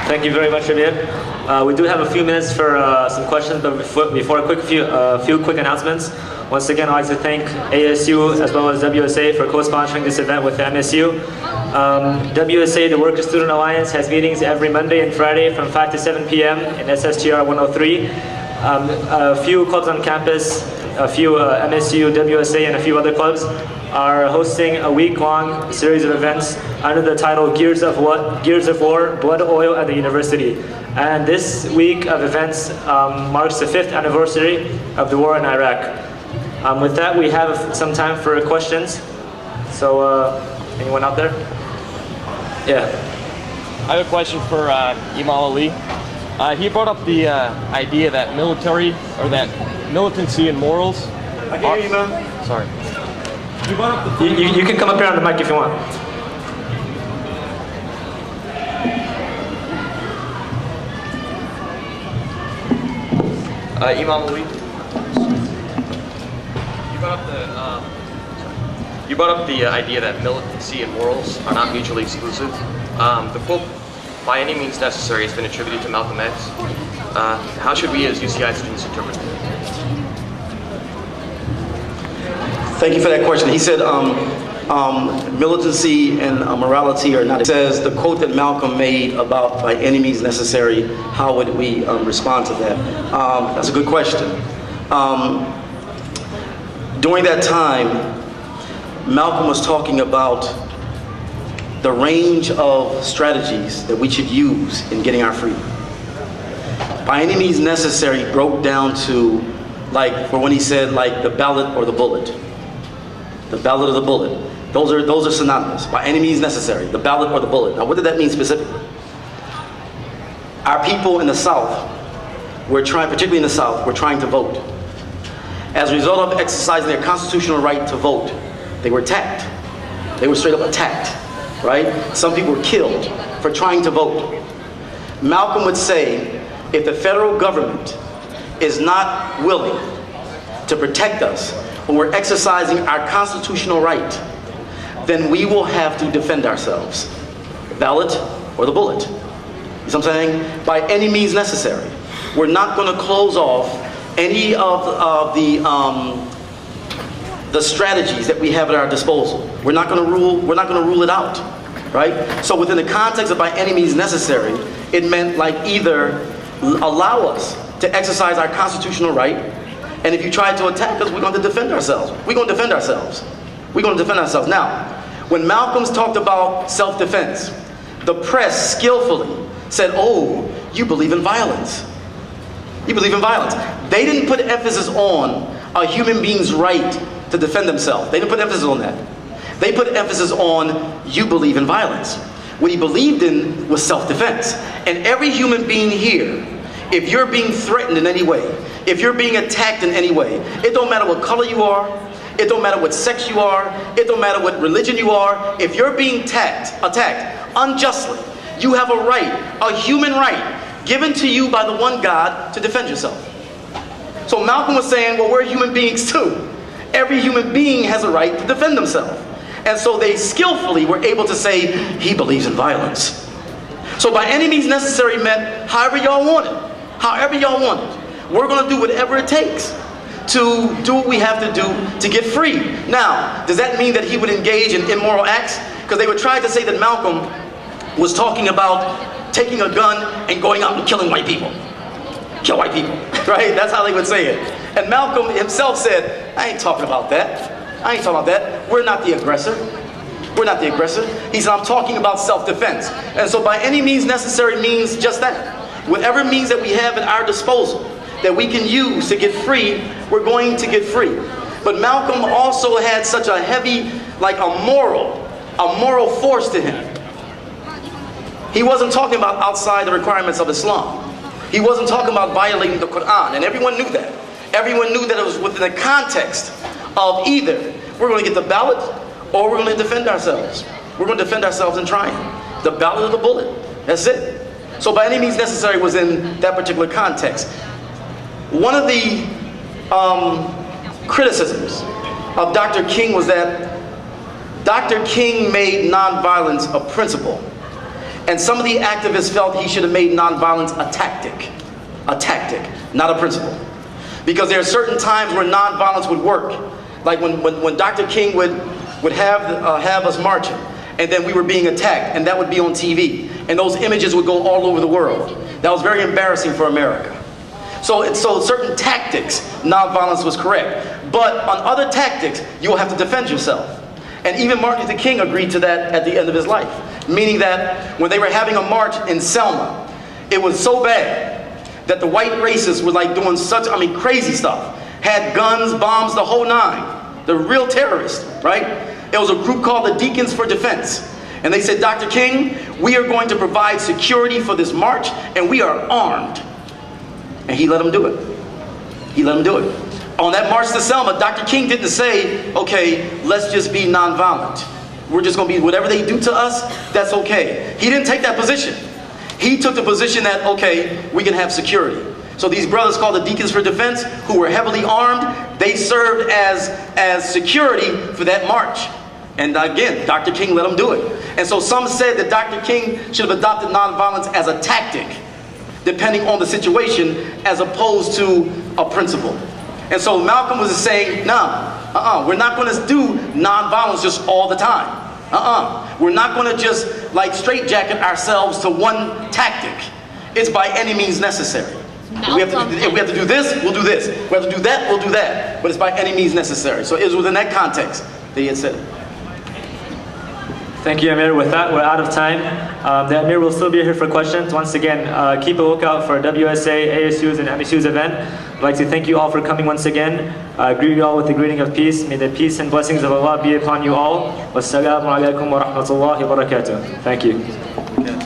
Thank you very much, Amir. We do have a few minutes for some questions, but before a few quick announcements. Once again, I'd like to thank ASU as well as WSA for co-sponsoring this event with MSU. WSA, the Worker Student Alliance, has meetings every Monday and Friday from 5 to 7 p.m. in SSGR 103. A few clubs on campus, a few MSU, WSA, and a few other clubs are hosting a week-long series of events under the title Gears of War, Blood, Oil at the University. And this week of events marks the 5th anniversary of the war in Iraq. With that, we have some time for questions. So, anyone out there? Yeah. I have a question for Malik-ALi. He brought up the idea that militancy and morals. I can hear you, man. Sorry. You can come up here on the mic if you want. Malik-ALi, you brought up the idea that militancy and morals are not mutually exclusive. The quote, "by any means necessary," has been attributed to Malcom X. How should we as UCI students interpret it? Thank you for that question. He said militancy and morality are not. It says the quote that Malcolm made about "by any means necessary," how would we respond to that? That's a good question. During that time, Malcolm was talking about the range of strategies that we should use in getting our freedom. By any means necessary broke down to, like, for when he said, like, the ballot or the bullet. The ballot or the bullet. Those are synonymous. By any means necessary, the ballot or the bullet. Now, what did that mean specifically? Our people in the South, particularly in the South, we're trying to vote. As a result of exercising their constitutional right to vote, they were attacked. They were straight up attacked, right? Some people were killed for trying to vote. Malcolm would say, if the federal government is not willing to protect us when we're exercising our constitutional right, then we will have to defend ourselves. The ballot or the bullet. You see what I'm saying? By any means necessary. We're not going to close off any of the strategies that we have at our disposal. We're not going to rule it out, right? So within the context of by any means necessary, it meant like either allow us to exercise our constitutional right, and if you try to attack us, we're going to defend ourselves. We're going to defend ourselves. We're going to defend ourselves. Now, when Malcolm's talked about self-defense, the press skillfully said, "Oh, you believe in violence. You believe in violence." They didn't put emphasis on a human being's right to defend themselves. They didn't put emphasis on that. They put emphasis on, you believe in violence. What he believed in was self-defense. And every human being here, if you're being threatened in any way, if you're being attacked in any way, it don't matter what color you are, it don't matter what sex you are, it don't matter what religion you are, if you're being attacked unjustly, you have a right, a human right, given to you by the one God to defend yourself. So Malcolm was saying, well, we're human beings too. Every human being has a right to defend themselves. And so they skillfully were able to say, he believes in violence. So by any means necessary meant however y'all want it. However y'all want it. We're going to do whatever it takes to do what we have to do to get free. Now, does that mean that he would engage in immoral acts? Because they would try to say that Malcolm was talking about taking a gun and going out and killing white people. Kill white people, right? That's how they would say it. And Malcolm himself said, I ain't talking about that. I ain't talking about that. We're not the aggressor. We're not the aggressor. He said, I'm talking about self-defense. And so by any means necessary means just that. Whatever means that we have at our disposal that we can use to get free, we're going to get free. But Malcolm also had such a heavy, like a moral force to him. He wasn't talking about outside the requirements of Islam. He wasn't talking about violating the Quran, and everyone knew that. Everyone knew that it was within the context of either we're going to get the ballot or we're going to defend ourselves. We're going to defend ourselves in trying. The ballot or the bullet. That's it. So by any means necessary was in that particular context. One of the criticisms of Dr. King was that Dr. King made nonviolence a principle. And some of the activists felt he should have made nonviolence a tactic, not a principle. Because there are certain times where nonviolence would work. Like when Dr. King would have us marching, and then we were being attacked, and that would be on TV. And those images would go all over the world. That was very embarrassing for America. So certain tactics, nonviolence was correct. But on other tactics, you'll have to defend yourself. And even Martin Luther King agreed to that at the end of his life. Meaning that when they were having a march in Selma, it was so bad that the white racists were like doing such, crazy stuff. Had guns, bombs, the whole nine. The real terrorists, right? It was a group called the Deacons for Defense. And they said, Dr. King, we are going to provide security for this march, and we are armed. And he let them do it. He let them do it. On that march to Selma, Dr. King didn't say, okay, let's just be nonviolent. We're just going to be, whatever they do to us, that's okay. He didn't take that position. He took the position that, okay, we can have security. So these brothers called the Deacons for Defense, who were heavily armed, they served as security for that march. And again, Dr. King let them do it. And so some said that Dr. King should have adopted nonviolence as a tactic, depending on the situation, as opposed to a principle. And so Malcolm was saying, we're not going to do nonviolence just all the time. We're not going to just like straitjacket ourselves to one tactic. It's by any means necessary. If we have to do this, we'll do this. If we have to do that, we'll do that. But it's by any means necessary. So it was within that context that he had said it. Thank you, Amir. With that, we're out of time. The Amir will still be here for questions. Once again, keep a lookout for WSA, ASU's, and MSU's event. I'd like to thank you all for coming once again. Greet you all with the greeting of peace. May the peace and blessings of Allah be upon you all. Wassalamu alaikum wa rahmatullahi wa barakatuh. Thank you.